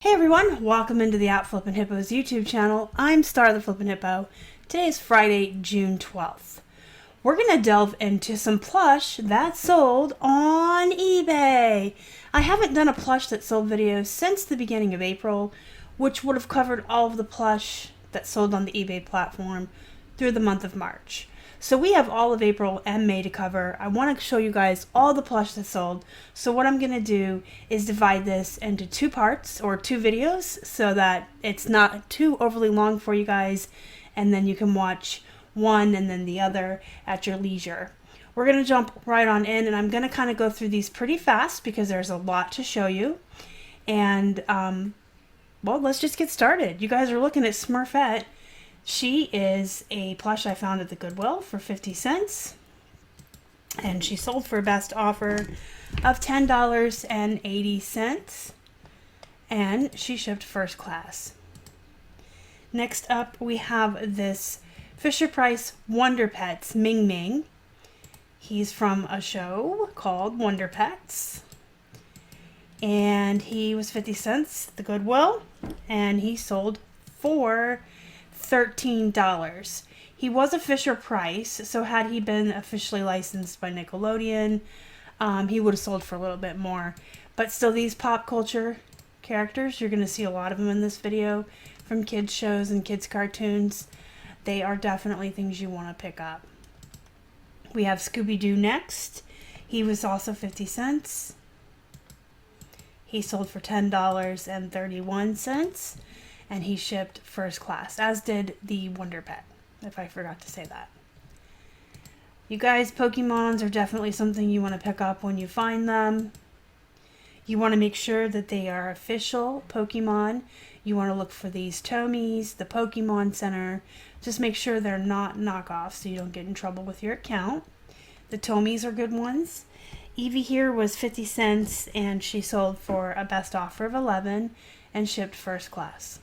Hey everyone, welcome into the Flippin' Hippos YouTube channel. I'm Star the Flippin' Hippo. Today is Friday, June 12th. We're going to delve into some plush that sold on eBay. I haven't done a plush that sold video since the beginning of April, which would have covered all of the plush that sold on the eBay platform through the month of March. So we have all of April and May to cover. I want to show you guys all the plush that sold. So what I'm going to do is divide this into two parts or two videos so that it's not too overly long for you guys, and then you can watch one and then the other at your leisure. We're going to jump right on in, and I'm going to kind of go through these pretty fast because there's a lot to show you. And well, let's just get started. You guys are looking at Smurfette. She is a plush I found at the Goodwill for 50 cents. And she sold for a best offer of $10.80. And she shipped first class. Next up, we have this Fisher-Price Wonder Pets Mingming. He's from a show called Wonder Pets. And he was 50 cents at the Goodwill. And he sold for $13. He was a Fisher Price, so had he been officially licensed by Nickelodeon, he would have sold for a little bit more. But still, these pop culture characters, you're going to see a lot of them in this video from kids shows and kids cartoons. They are definitely things you want to pick up. We have Scooby-Doo next. He was also 50 cents. He sold for $10.31. And he shipped first class, as did the Wonder Pet, if I forgot to say that. You guys, Pokemons are definitely something you want to pick up when you find them. You want to make sure that they are official Pokemon. You want to look for these Tomies, the Pokemon Center. Just make sure they're not knockoffs so you don't get in trouble with your account. The Tomies are good ones. Evie here was 50 cents, and she sold for a best offer of 11 and shipped first class.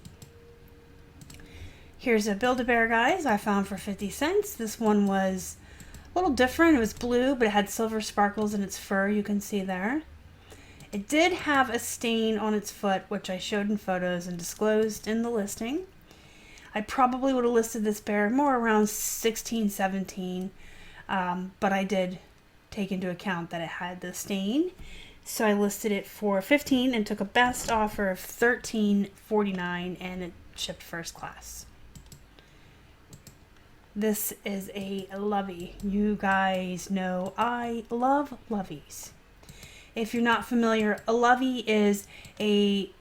Here's a Build-A-Bear, guys, I found for 50 cents. This one was a little different. It was blue, but it had silver sparkles in its fur, you can see there. It did have a stain on its foot, which I showed in photos and disclosed in the listing. I probably would have listed this bear more around 16, 17, but I did take into account that it had the stain. So I listed it for 15 and took a best offer of $13.49, and it shipped first class. This is a lovey. You guys know I love loveys. If you're not familiar, a lovey is a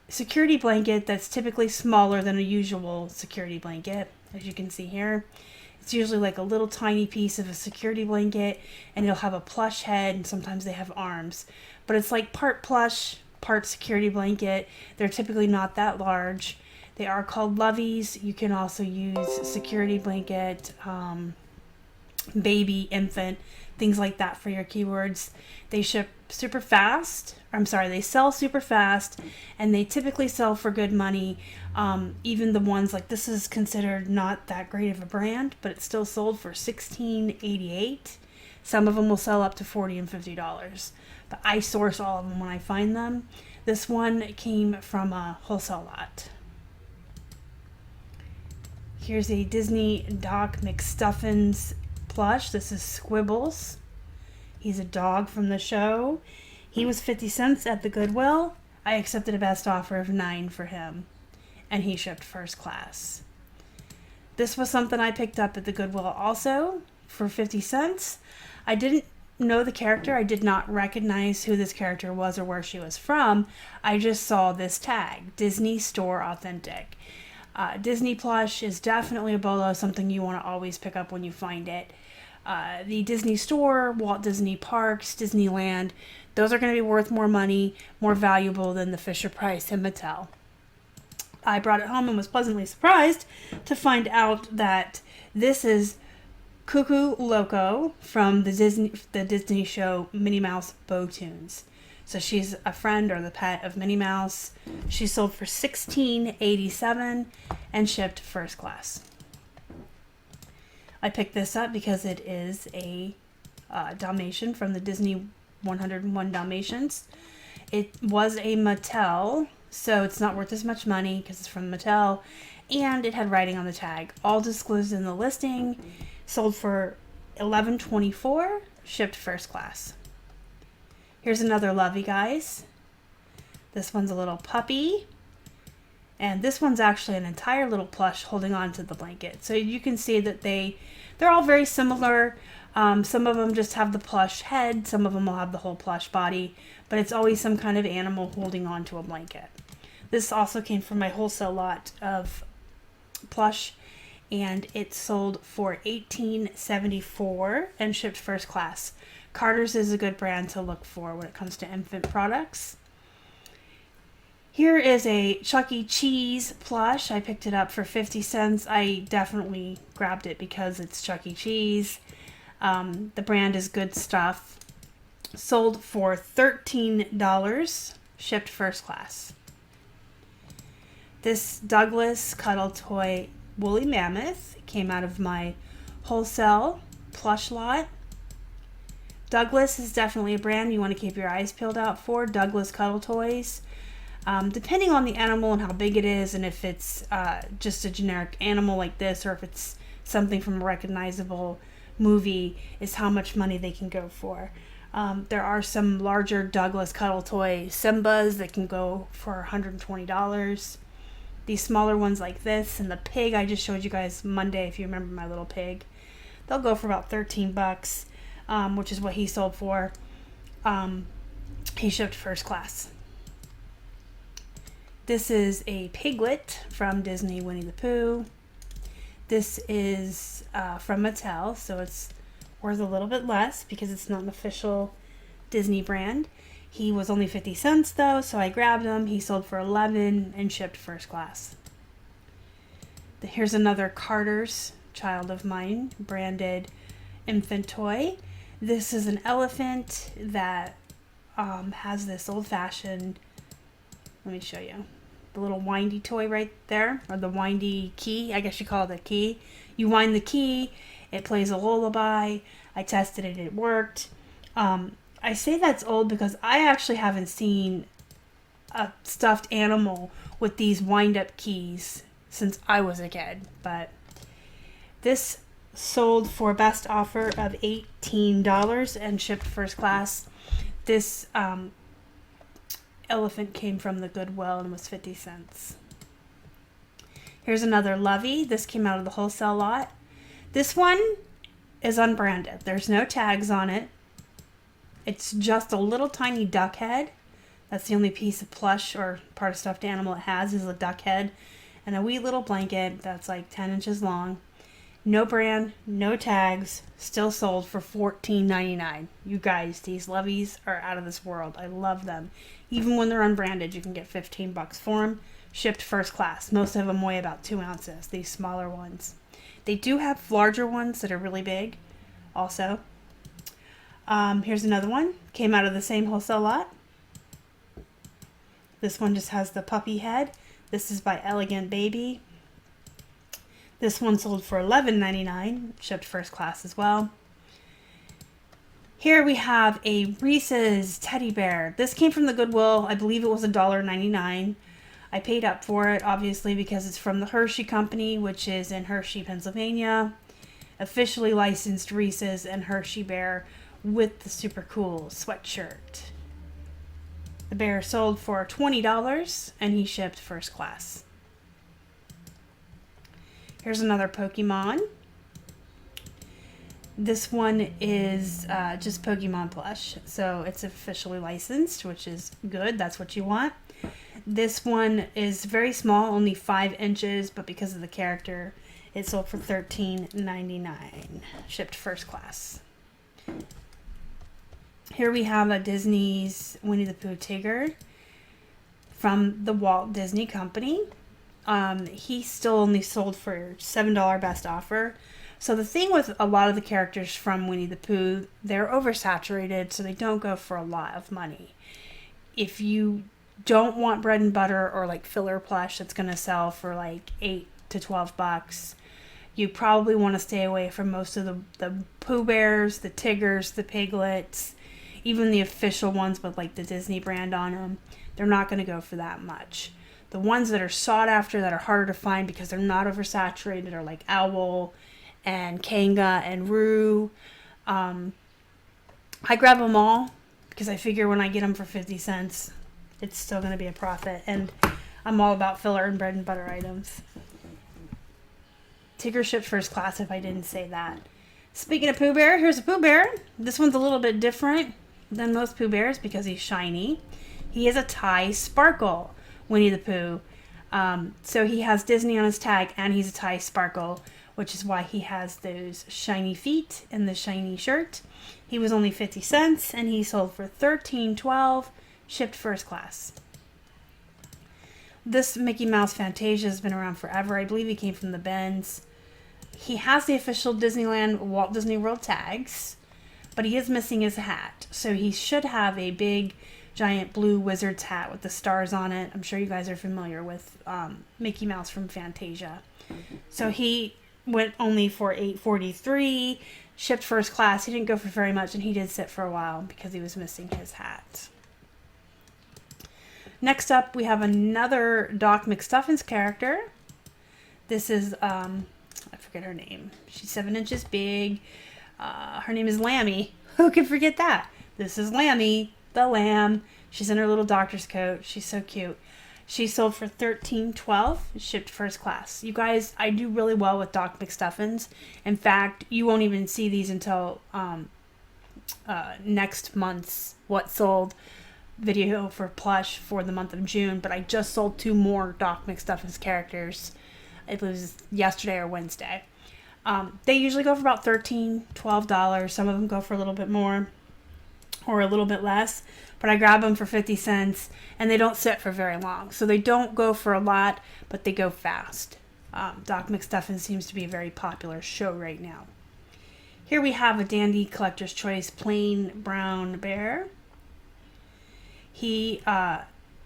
security blanket that's typically smaller than a usual security blanket. As you can see here, it's usually like a little tiny piece of a security blanket, and it'll have a plush head, and sometimes they have arms. But it's like part plush, part security blanket. They're typically not that large. They are called loveys. You can also use security blanket, baby, infant, things like that for your keywords. They ship super fast. They sell super fast, and they typically sell for good money. Even the ones like this is considered not that great of a brand, but it's still sold for $16.88. Some of them will sell up to $40 and $50. But I source all of them when I find them. This one came from a wholesale lot. Here's a Disney Doc Mcstuffins plush. This is Squibbles. He's a dog from the show. He was 50 cents at the Goodwill. I accepted a best offer of 9 for him, and he shipped first class. This was something I picked up at the Goodwill also for 50 cents. I didn't know the character. I did not recognize who this character was or where she was from. I just saw this tag, Disney Store Authentic. Disney plush is definitely a bolo, something you want to always pick up when you find it. The Disney Store, Walt Disney Parks, Disneyland, those are going to be worth more money, more valuable than the Fisher Price and Mattel. I brought it home and was pleasantly surprised to find out that this is Cuckoo Loco from the Disney show Minnie Mouse Bow Tunes. So she's a friend or the pet of Minnie Mouse. She sold for $16.87 and shipped first class. I picked this up because it is a Dalmatian from the Disney 101 Dalmatians. It was a Mattel so it's not worth as much money because it's from Mattel, and it had writing on the tag. All disclosed in the listing. Sold for $11.24, shipped first class. Here's another lovey, guys. This one's a little puppy, and this one's actually an entire little plush holding on to the blanket. So you can see that they're all very similar. Some of them just have the plush head, some of them will have the whole plush body, but it's always some kind of animal holding on to a blanket. This also came from my wholesale lot of plush, and it sold for $18.74 and shipped first class. Carter's is a good brand to look for when it comes to infant products. Here is a Chuck E. Cheese plush. I picked it up for 50 cents. I definitely grabbed it because it's Chuck E. Cheese. The brand is good stuff. Sold for $13, shipped first class. This Douglas Cuddle toy woolly mammoth came out of my wholesale plush lot. Douglas is definitely a brand you want to keep your eyes peeled out for. Douglas Cuddle Toys. Depending on the animal and how big it is, and if it's just a generic animal like this, or if it's something from a recognizable movie, is how much money they can go for. There are some larger Douglas Cuddle toy Simbas that can go for $120. These smaller ones like this, and the pig I just showed you guys Monday, if you remember my little pig, they'll go for about $13, which is what he sold for. He shipped first class. This is a Piglet from Disney Winnie the Pooh. This is from Mattel, so it's worth a little bit less because it's not an official Disney brand. He was only 50 cents though, so I grabbed him. He sold for $11 and shipped first class. Here's another Carter's Child of Mine branded infant toy. This is an elephant that has this old-fashioned, let me show you, the little windy toy right there, or the windy key, I guess you call it a key. You wind the key, it plays a lullaby. I tested it, it worked. I say that's old because I actually haven't seen a stuffed animal with these wind-up keys since I was a kid. But this sold for a best offer of $18 and shipped first class. This elephant came from the Goodwill and was 50 cents. Here's another Lovey. This came out of the wholesale lot. This one is unbranded. There's no tags on it. It's just a little tiny duck head. That's the only piece of plush or part of stuffed animal it has, is a duck head and a wee little blanket that's like 10 inches long. No brand, no tags, still sold for $14.99. You guys, these Loveys are out of this world. I love them. Even when they're unbranded, you can get $15 for them. Shipped first class. Most of them weigh about 2 ounces, these smaller ones. They do have larger ones that are really big also. Here's another one. Came out of the same wholesale lot. This one just has the puppy head. This is by Elegant Baby. This one sold for $11.99. Shipped first class as well. Here we have a Reese's teddy bear. This came from the Goodwill. I believe it was $1.99. I paid up for it, obviously, because it's from the Hershey Company, which is in Hershey, Pennsylvania. Officially licensed Reese's and Hershey Bear with the super cool sweatshirt. The bear sold for $20 and he shipped first class. Here's another Pokemon. This one is just Pokemon plush, so it's officially licensed, which is good. That's what you want. This one is very small, only 5 inches, but because of the character, it sold for $13.99. Shipped first class. Here we have a Disney's Winnie the Pooh Tigger from the Walt Disney Company. He still only sold for $7 best offer. So the thing with a lot of the characters from Winnie the Pooh, they're oversaturated, so they don't go for a lot of money. If you don't want bread and butter or like filler plush that's going to sell for like $8 to $12, you probably want to stay away from most of the Pooh Bears, the Tiggers, the Piglets, even the official ones with like the Disney brand on them. they're not going to go for that much. The ones that are sought after, that are harder to find because they're not oversaturated, are like Owl and Kanga and Roo. I grab them all because I figure when I get them for 50 cents, it's still going to be a profit. And I'm all about filler and bread and butter items. Tigger shipped first class if I didn't say that. Speaking of Pooh Bear, here's a Pooh Bear. This one's a little bit different than most Pooh Bears because he's shiny. He is a Thai Sparkle Winnie the Pooh. So he has Disney on his tag and he's a Thai Sparkle, which is why he has those shiny feet and the shiny shirt. He was only 50 cents and he sold for $13.12, shipped first class. This Mickey Mouse Fantasia has been around forever. I believe he came from the Bends. He has the official Disneyland Walt Disney World tags, but he is missing his hat. So he should have a big, giant blue wizard's hat with the stars on it. I'm sure you guys are familiar with Mickey Mouse from Fantasia. So he went only for $8.43, shipped first class. He didn't go for very much, and he did sit for a while because he was missing his hat. Next up, we have another Doc Mcstuffins character. This is, I forget her name. She's 7 inches big. Her name is Lammy. Who can forget that? This is Lammy, the lamb. She's in her little doctor's coat. She's so cute. She sold for $13.12, shipped first class. You guys, I do really well with Doc Mcstuffins. In fact, you won't even see these until next month's What Sold video for Plush for the month of June. But I just sold 2 more Doc Mcstuffins characters. It was yesterday or Wednesday. They usually go for about $13, $12. Some of them go for a little bit more or a little bit less, but I grab them for 50 cents and they don't sit for very long. So they don't go for a lot, but they go fast. Doc Mcstuffins seems to be a very popular show right now. Here we have a Dandy Collector's Choice plain brown bear. He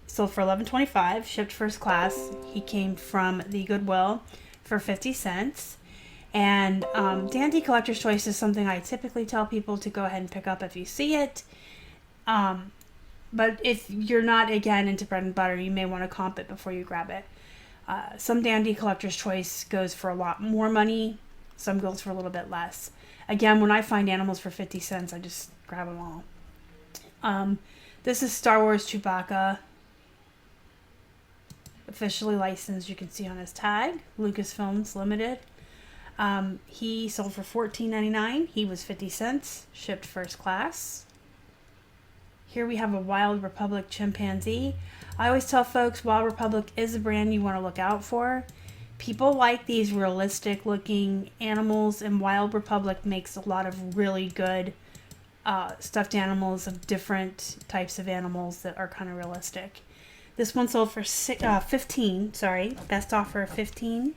sold for $11.25, shipped first class. He came from the Goodwill for 50 cents. And Dandy Collector's Choice is something I typically tell people to go ahead and pick up if you see it. But if you're not, again, into bread and butter, you may want to comp it before you grab it. Some Dandy Collector's Choice goes for a lot more money. Some goes for a little bit less. Again, when I find animals for 50 cents, I just grab them all. This is Star Wars Chewbacca. Officially licensed, you can see on his tag. Lucasfilms Limited. He sold for $14.99. He was 50 cents, shipped first class. Here we have a Wild Republic chimpanzee. I always tell folks Wild Republic is a brand you want to look out for. People like these realistic looking animals, and Wild Republic makes a lot of really good stuffed animals of different types of animals that are kind of realistic. This one sold for 15, sorry, best offer of 15,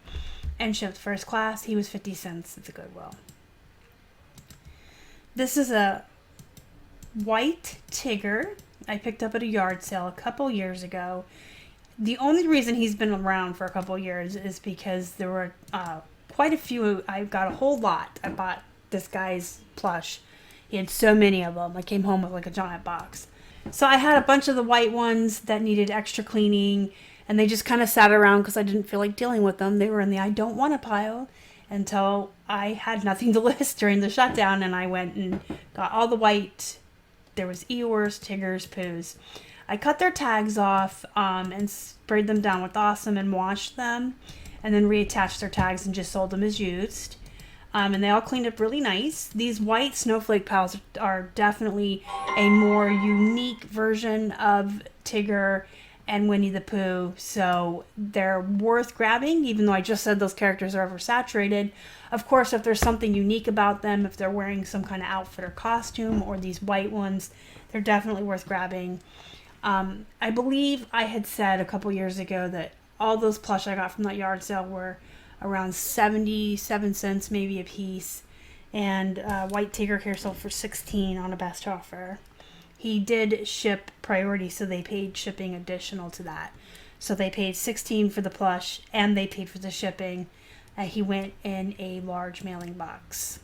and shipped first class. He was 50 cents at the Goodwill. This is a white Tigger I picked up at a yard sale a couple years ago. The only reason he's been around for a couple years is because there were quite a few. I got a whole lot. I bought this guy's plush. He had so many of them. I came home with like a giant box. So I had a bunch of the white ones that needed extra cleaning, and they just kind of sat around because I didn't feel like dealing with them. They were in the I don't want to pile until I had nothing to list during the shutdown, and I went and got all the white. There was Eeyores, Tiggers, Poohs. I cut their tags off and sprayed them down with Awesome and washed them, and then reattached their tags and just sold them as used. And they all cleaned up really nice. These white snowflake pals are definitely a more unique version of Tigger and Winnie the Pooh, so they're worth grabbing, even though I just said those characters are oversaturated. Of course, if there's something unique about them, if they're wearing some kind of outfit or costume, or these white ones, they're definitely worth grabbing. I believe I had said a couple years ago that all those plush I got from that yard sale were around 77 cents maybe a piece, and white Tigger here sold for 16 on a best offer. He did ship priority, so they paid shipping additional to that. So they paid 16 for the plush and they paid for the shipping. He went in a large mailing box.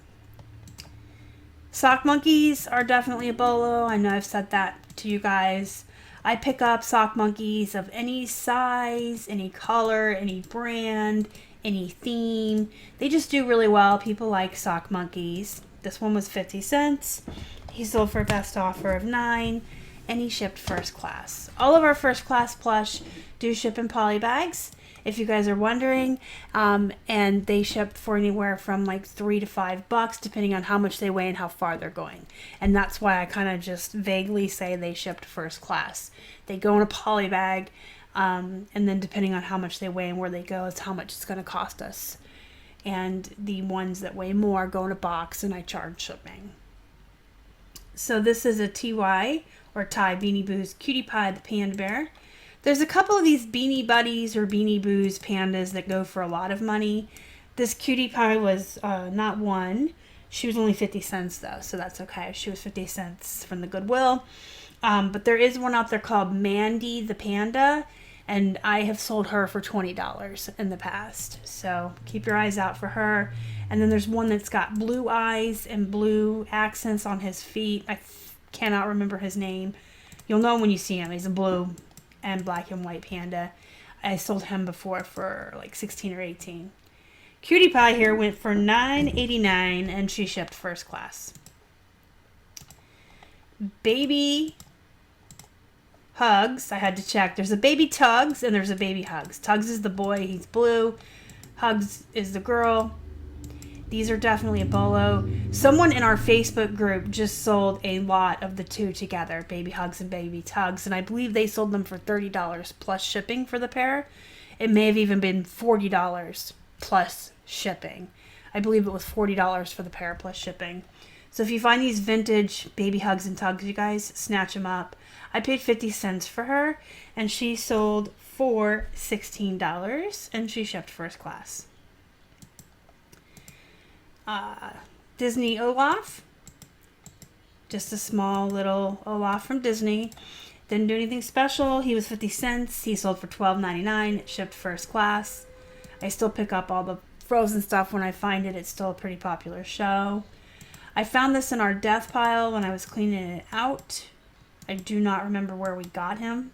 Sock monkeys are definitely a bolo. I know I've said that to you guys. I pick up sock monkeys of any size, any color, any brand, any theme. They just do really well. People like sock monkeys. This one was 50 cents. He sold for a best offer of $9, and he shipped first class. All of our first class plush do ship in poly bags, if you guys are wondering, and they ship for anywhere from like $3 to $5, depending on how much they weigh and how far they're going. And that's why I kind of just vaguely say they shipped first class. They go in a poly bag, and then depending on how much they weigh and where they go is how much it's going to cost us. And the ones that weigh more go in a box, and I charge shipping. So this is a TY or Ty Beanie Boo's Cutie Pie the Panda Bear. There's a couple of these Beanie Buddies or Beanie Boos pandas that go for a lot of money. This Cutie Pie was not one. She was only 50 cents though, so that's okay. She was 50 cents from the Goodwill. But there is one out there called Mandy the Panda, and I have sold her for $20 in the past. So keep your eyes out for her. And then there's one that's got blue eyes and blue accents on his feet. I cannot remember his name. You'll know when you see him. He's a blue and black and white panda. I sold him before for like 16 or 18. Cutie Pie here went for $9.89, and she shipped first class. Baby Hugs, I had to check. There's a baby Tugs and there's a baby Hugs. Tugs is the boy, he's blue. Hugs is the girl. These are definitely a bolo. Someone in our Facebook group just sold a lot of the two together, Baby Hugs and Baby Tugs, and I believe they sold them for $30 plus shipping for the pair. It may have even been $40 plus shipping. I believe it was $40 for the pair plus shipping. So if you find these vintage Baby Hugs and Tugs, you guys, snatch them up. I paid 50 cents for her, and she sold for $16, and she shipped first class. Disney Olaf. Just a small little Olaf from Disney. Didn't do anything special. He was 50 cents. He sold for $12.99. Shipped first class. I still pick up all the frozen stuff when I find it. It's still a pretty popular show. I found this in our death pile when I was cleaning it out. I do not remember where we got him.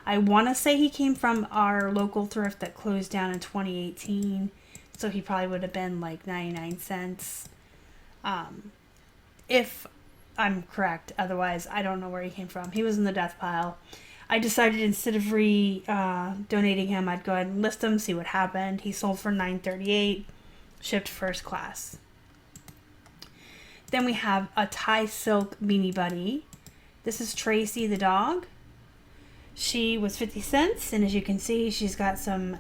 I want to say he came from our local thrift that closed down in 2018. So he probably would have been like 99 cents. If I'm correct. Otherwise, I don't know where he came from. He was in the death pile. I decided instead of donating him, I'd go ahead and list him, see what happened. He sold for $9.38, shipped first class. Then we have a Thai Silk Beanie Buddy. This is Tracy the dog. She was 50 cents, and as you can see, she's got some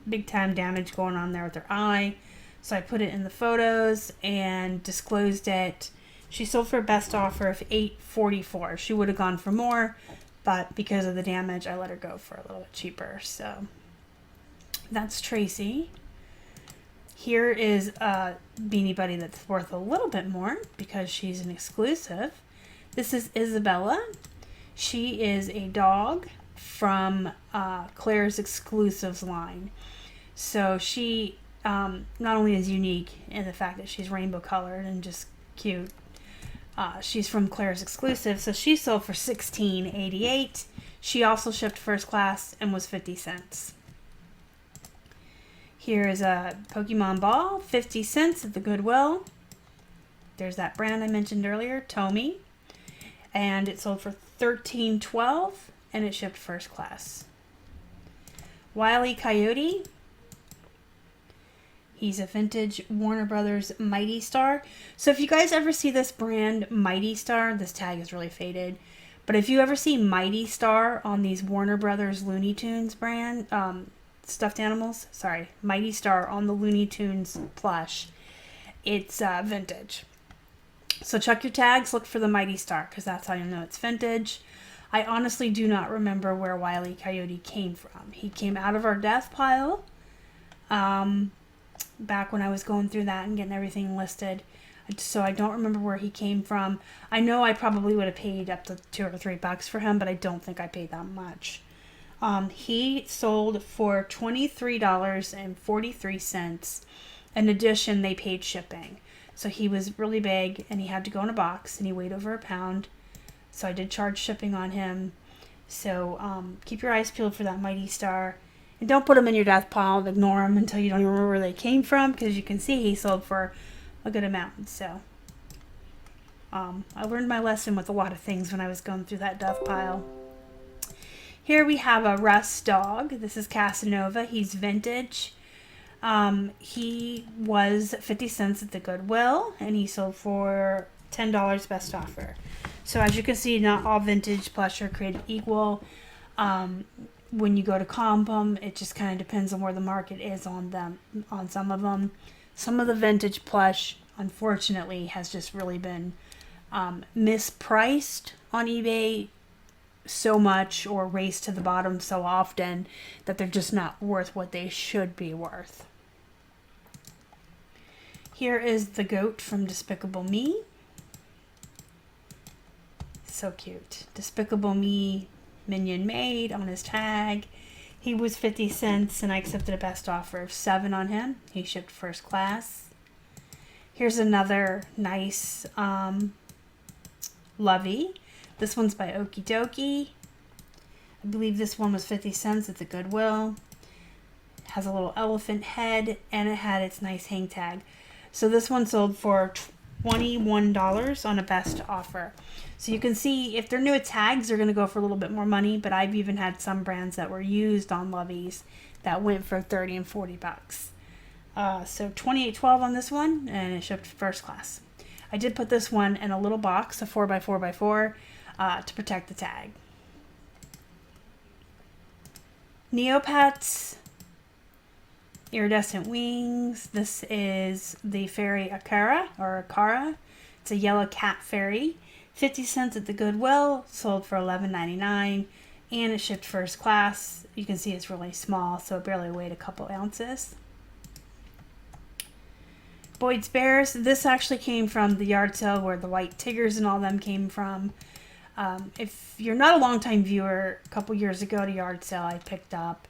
big time damage going on there with her eye. So I put it in the photos and disclosed it. She sold for a best offer of $8.44. She would have gone for more, but because of the damage, I let her go for a little bit cheaper. So that's Tracy. Here is a Beanie Buddy that's worth a little bit more because she's an exclusive. This is Isabella. She is a dog from Claire's Exclusives line. So she not only is unique in the fact that she's rainbow colored and just cute, she's from Claire's Exclusive, so she sold for $16.88. She also shipped first class and was 50 cents. Here is a Pokemon ball, 50 cents at the Goodwill. There's that brand I mentioned earlier, Tomy. And it sold for $13.12, and it shipped first class. Wily Coyote. He's a vintage Warner Brothers Mighty Star. So if you guys ever see this brand, Mighty Star, this tag is really faded. But if you ever see Mighty Star on these Warner Brothers Looney Tunes brand, stuffed animals, Mighty Star on the Looney Tunes plush, it's vintage. So check your tags, look for the Mighty Star, because that's how you know it's vintage. I honestly do not remember where Wily Coyote came from. He came out of our death pile back when I was going through that and getting everything listed. So I don't remember where he came from. I know I probably would have paid up to $2 or $3 for him, but I don't think I paid that much. He sold for $23.43. In addition, they paid shipping. So he was really big, and he had to go in a box, and he weighed over a pound. So I did charge shipping on him. So keep your eyes peeled for that Mighty Star. And don't put them in your death pile and ignore them until you don't even remember where they came from, because you can see he sold for a good amount. So I learned my lesson with a lot of things when I was going through that death pile. Here we have a Russ dog. This is Casanova. He's vintage. He was 50 cents at the Goodwill, and he sold for $10 best offer. So as you can see, not all vintage plush are created equal. When you go to comp them, it just kind of depends on where the market is on them, on some of them. Some of the vintage plush, unfortunately, has just really been mispriced on eBay so much, or raced to the bottom so often, that they're just not worth what they should be worth. Here is the goat from Despicable Me. So cute. Despicable Me minion made on his tag. He was 50 cents and I accepted a best offer of $7 on him. He shipped first class. Here's another nice Lovey. This one's by Okie Dokie. I believe this one was 50 cents at the Goodwill. It has a little elephant head and it had its nice hang tag. So this one sold for $21 on a best offer. So you can see if they're new at tags, they're going to go for a little bit more money, but I've even had some brands that were used on Loveys that went for 30 and 40 bucks. So $28.12 on this one, and it shipped first class. I did put this one in a little box, a 4x4x4, to protect the tag. Neopets, iridescent wings. This is the fairy Akara, or Akara. It's a yellow cat fairy. 50 cents at the Goodwill, sold for $11.99, and it shipped first class. You can see it's really small, so it barely weighed a couple ounces. Boyd's Bears. This actually came from the yard sale where the white Tiggers and all them came from. If you're not a longtime viewer, a couple years ago at a yard sale, I picked up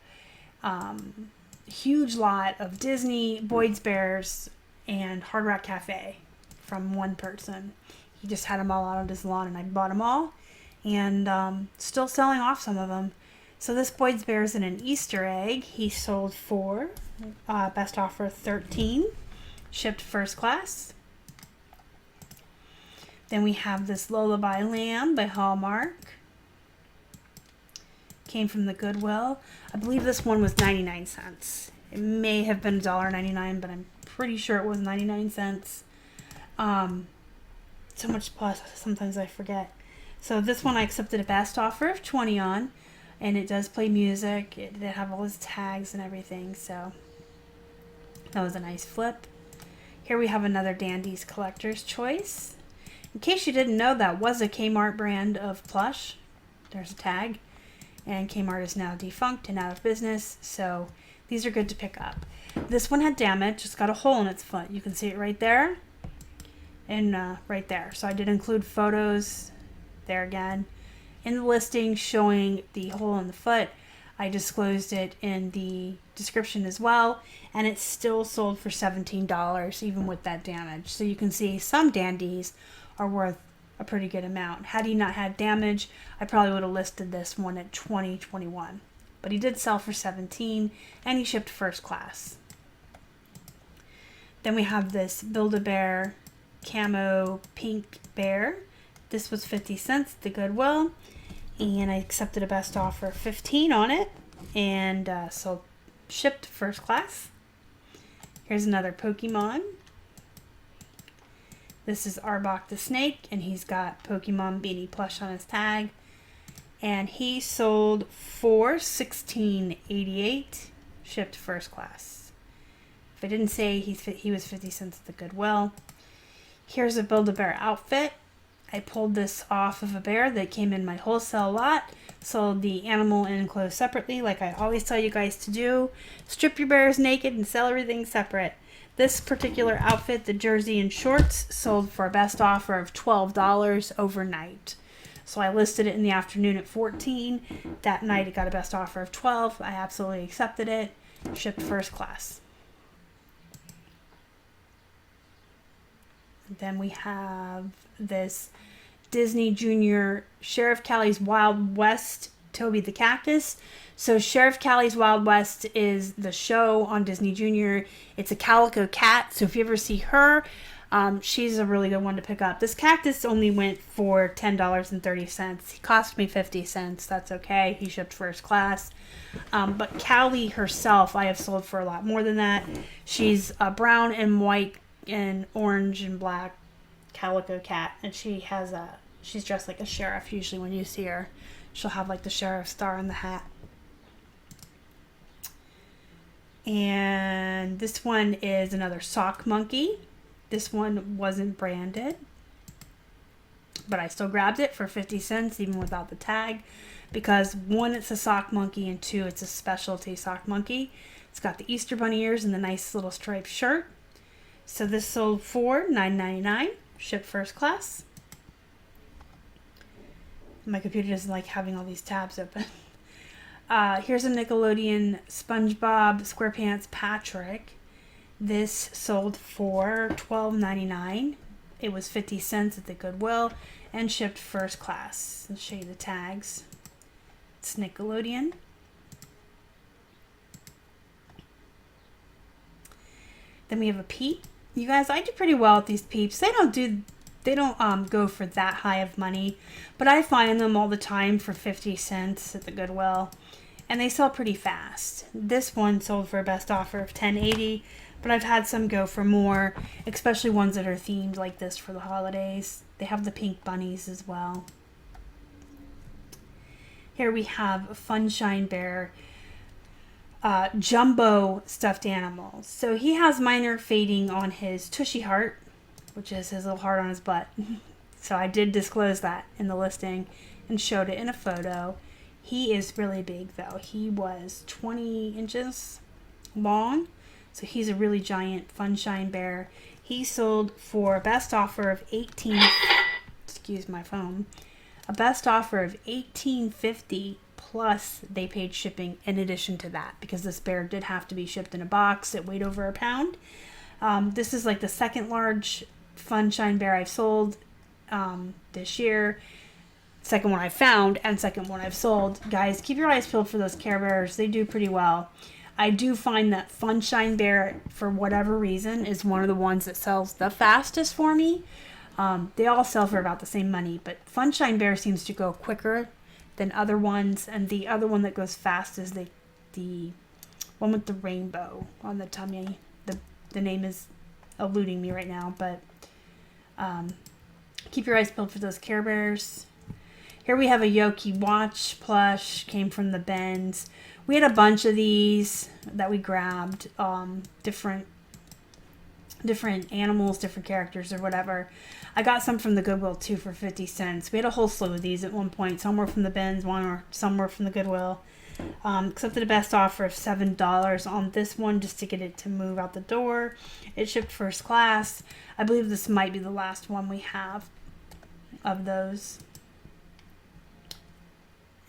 a huge lot of Disney, Boyd's Bears, and Hard Rock Cafe from one person. He just had them all out on his lawn, and I bought them all, and still selling off some of them. So this Boyd's Bears in an Easter egg. He sold for best offer $13, shipped first class. Then we have this Lullaby Lamb by Hallmark. Came from the Goodwill. I believe this one was 99 cents. It may have been $1.99, but I'm pretty sure it was 99 cents. So much plus, sometimes I forget. So this one I accepted a best offer of 20 on, and it does play music. It did have all his tags and everything, so that was a nice flip. Here we have another Dandy's Collector's Choice. In case you didn't know, that was a Kmart brand of plush. There's a tag. And Kmart is now defunct and out of business, so these are good to pick up. This one had damage. It's got a hole in its foot. You can see it right there and right there. So I did include photos there again in the listing showing the hole in the foot. I disclosed it in the description as well, and it still sold for $17 even with that damage. So you can see some dandies are worth a pretty good amount. Had he not had damage, I probably would have listed this one at $20, $21. But he did sell for $17, and he shipped first class. Then we have this Build-A-Bear camo pink bear. This was 50 cents at the Goodwill, and I accepted a best offer of $15 on it, and so shipped first class. Here's another Pokemon. This is Arbok the Snake, and he's got Pokemon Beanie plush on his tag. And he sold for $16.88, shipped first class. If I didn't say he was 50 cents at the Goodwill. Here's a Build-A-Bear outfit. I pulled this off of a bear that came in my wholesale lot. Sold the animal and enclosed separately, like I always tell you guys to do. Strip your bears naked and sell everything separate. This particular outfit, the jersey and shorts, sold for a best offer of $12 overnight. So I listed it in the afternoon at $14. That night it got a best offer of $12. I absolutely accepted it. Shipped first class. And then we have this Disney Junior Sheriff Callie's Wild West Toby the Cactus. So Sheriff Callie's Wild West is the show on Disney Junior. It's a calico cat. So if you ever see her, she's a really good one to pick up. This cactus only went for $10.30. He cost me 50 cents. That's okay. He shipped first class. But Callie herself, I have sold for a lot more than that. She's a brown and white and orange and black calico cat. And she's dressed like a sheriff usually when you see her. She'll have like the sheriff star on the hat. And this one is another sock monkey. This one wasn't branded, but I still grabbed it for 50 cents even without the tag because one, it's a sock monkey, and two, it's a specialty sock monkey. It's got the Easter bunny ears and the nice little striped shirt. So this sold for $9.99, shipped first class. My computer doesn't like having all these tabs open. Here's a Nickelodeon SpongeBob SquarePants Patrick. This sold for $12.99. It was 50 cents at the Goodwill and shipped first class. I'll show you the tags. It's Nickelodeon. Then we have a Peep. You guys, I do pretty well with these Peeps. They don't go for that high of money, but I find them all the time for 50 cents at the Goodwill, and they sell pretty fast. This one sold for a best offer of $10.80, but I've had some go for more, especially ones that are themed like this for the holidays. They have the pink bunnies as well. Here we have a Funshine Bear jumbo stuffed animals. So he has minor fading on his tushy heart, which is his little heart on his butt. So I did disclose that in the listing and showed it in a photo. He is really big though. He was 20 inches long. So he's a really giant Funshine Bear. He sold for a best offer of excuse my phone. A best offer of $18.50 plus they paid shipping in addition to that because this bear did have to be shipped in a box. It weighed over a pound. This is like the second large Funshine Bear I've sold this year. Second one I found and second one I've sold. Guys, keep your eyes peeled for those Care Bears. They do pretty well. I do find that Funshine Bear, for whatever reason, is one of the ones that sells the fastest for me. They all sell for about the same money, but Funshine Bear seems to go quicker than other ones, and the other one that goes fast is the one with the rainbow on the tummy. The name is eluding me right now, but keep your eyes peeled for those Care Bears. Here we have a Yoki Watch plush, came from the bins. We had a bunch of these that we grabbed, different animals, different characters or whatever. I got some from the Goodwill too for 50 cents. We had a whole slew of these at one point. Some were from the bins, some were from the Goodwill. Accepted a best offer of $7 on this one just to get it to move out the door. It shipped first class. I believe this might be the last one we have of those.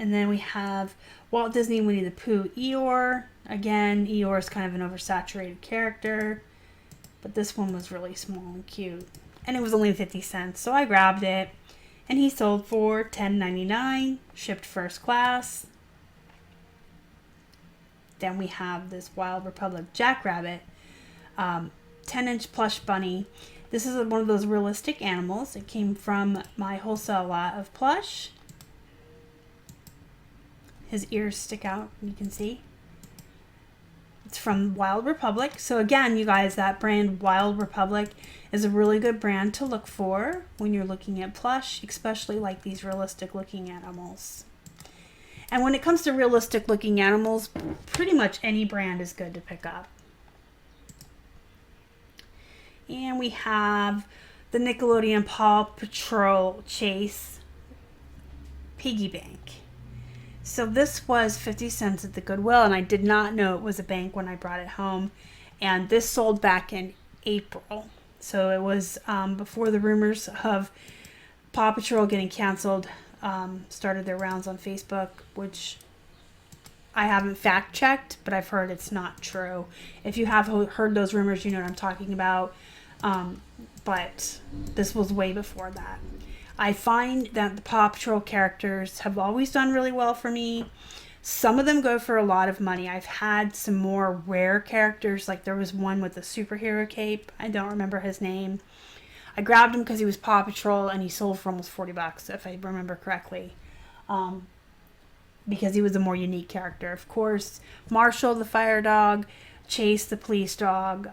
And then we have Walt Disney Winnie the Pooh Eeyore. Again, Eeyore is kind of an oversaturated character, but this one was really small and cute. And it was only 50 cents, so I grabbed it. And he sold for $10.99, shipped first class. Then we have this Wild Republic Jackrabbit, 10-inch plush bunny. This is one of those realistic animals. It came from my wholesale lot of plush. His ears stick out, you can see. It's from Wild Republic. So again, you guys, that brand Wild Republic is a really good brand to look for when you're looking at plush, especially like these realistic looking animals. And when it comes to realistic looking animals, pretty much any brand is good to pick up. And we have the Nickelodeon Paw Patrol Chase Piggy Bank. So this was 50 cents at the Goodwill, and I did not know it was a bank when I brought it home. And this sold back in April. So it was before the rumors of Paw Patrol getting canceled started their rounds on Facebook, which I haven't fact checked, but I've heard it's not true. If you have heard those rumors, you know what I'm talking about. But this was way before that. I find that the Paw Patrol characters have always done really well for me. Some of them go for a lot of money. I've had some more rare characters, like there was one with a superhero cape. I don't remember his name. I grabbed him because he was Paw Patrol, and he sold for almost $40, if I remember correctly. Because he was a more unique character. Of course, Marshall the fire dog, Chase the police dog.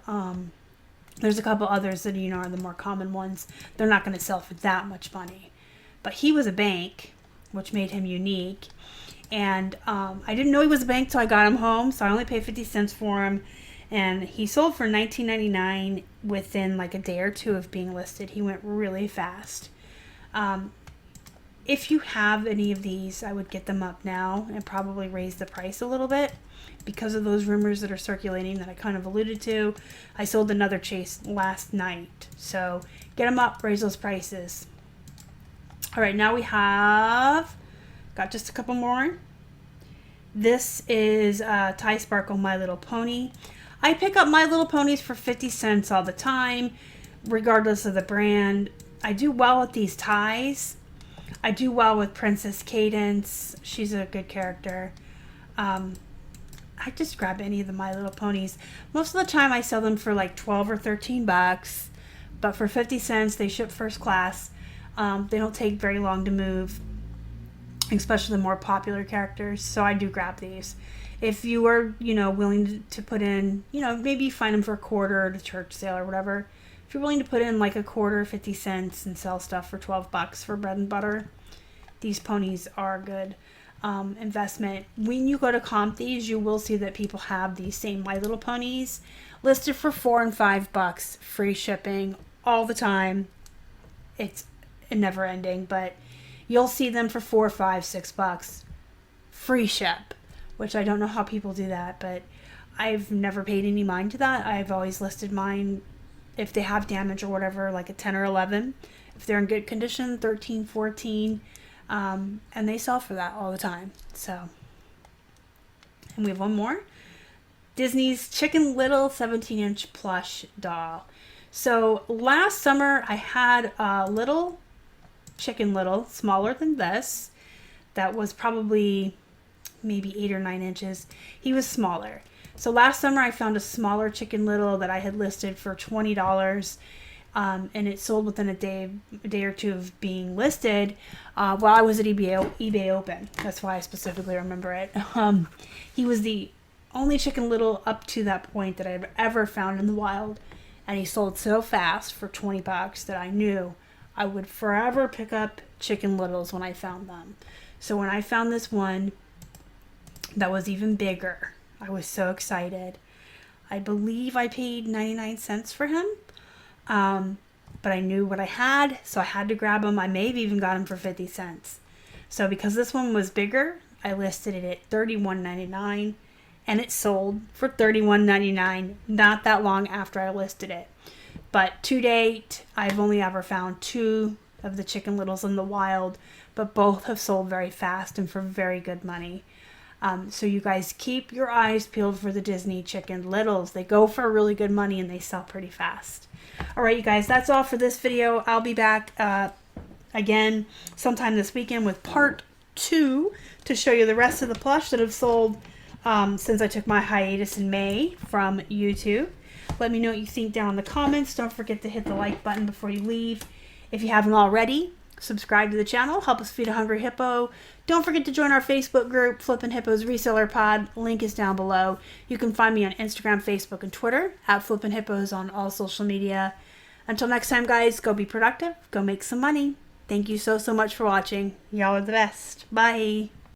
There's a couple others that, you know, are the more common ones. They're not going to sell for that much money. But he was a bank, which made him unique. And I didn't know he was a bank till I got him home, so I only paid 50 cents for him. And he sold for $19.99 within like a day or two of being listed. He went really fast. If you have any of these, I would get them up now and probably raise the price a little bit because of those rumors that are circulating that I kind of alluded to. I sold another Chase last night. So get them up, raise those prices. All right, now we have, got just a couple more. This is Ty Sparkle My Little Pony. I pick up My Little Ponies for 50 cents all the time, regardless of the brand. I do well with these ties. I do well with Princess Cadence. She's a good character. I just grab any of the My Little Ponies. Most of the time I sell them for like 12 or 13 bucks, but for 50 cents they ship first class. They don't take very long to move, especially the more popular characters. So I do grab these. If you are, you know, willing to put in, you know, maybe you find them for a quarter at a church sale or whatever. If you're willing to put in like a quarter, 50 cents, and sell stuff for 12 bucks for bread and butter, these ponies are a good investment. When you go to comp these, you will see that people have these same My Little Ponies listed for $4 and $5, free shipping all the time. It's never ending, but you'll see them for $4, $5, $6, free ship, which I don't know how people do that, but I've never paid any mind to that. I've always listed mine, if they have damage or whatever, like a 10 or 11. If they're in good condition, 13, 14, and they sell for that all the time. So, and we have one more. Disney's Chicken Little 17-inch plush doll. So last summer I had a little Chicken Little, smaller than this, that was probably maybe 8 or 9 inches. He was smaller. So last summer I found a smaller Chicken Little that I had listed for $20, and it sold within a day or two of being listed while I was at eBay Open. That's why I specifically remember it. He was the only Chicken Little up to that point that I've ever found in the wild, and he sold so fast for 20 bucks that I knew I would forever pick up Chicken Littles when I found them. So when I found this one that was even bigger, I was so excited. I believe I paid 99 cents for him. But I knew what I had, so I had to grab him. I may have even got him for 50 cents. So because this one was bigger, I listed it at $31.99, and it sold for $31.99 not that long after I listed it. But to date, I've only ever found 2 of the Chicken Littles in the wild, but both have sold very fast and for very good money. So you guys keep your eyes peeled for the Disney Chicken Littles. They go for really good money and they sell pretty fast. All right, you guys, that's all for this video. I'll be back again sometime this weekend with part 2 to show you the rest of the plush that have sold since I took my hiatus in May from YouTube. Let me know what you think down in the comments. Don't forget to hit the like button before you leave. If you haven't already, subscribe to the channel. Help us feed a hungry hippo. Don't forget to join our Facebook group, Flippin' Hippos Reseller Pod. Link is down below. You can find me on Instagram, Facebook, and Twitter at Flippin' Hippos on all social media. Until next time, guys, go be productive. Go make some money. Thank you so much for watching. Y'all are the best. Bye.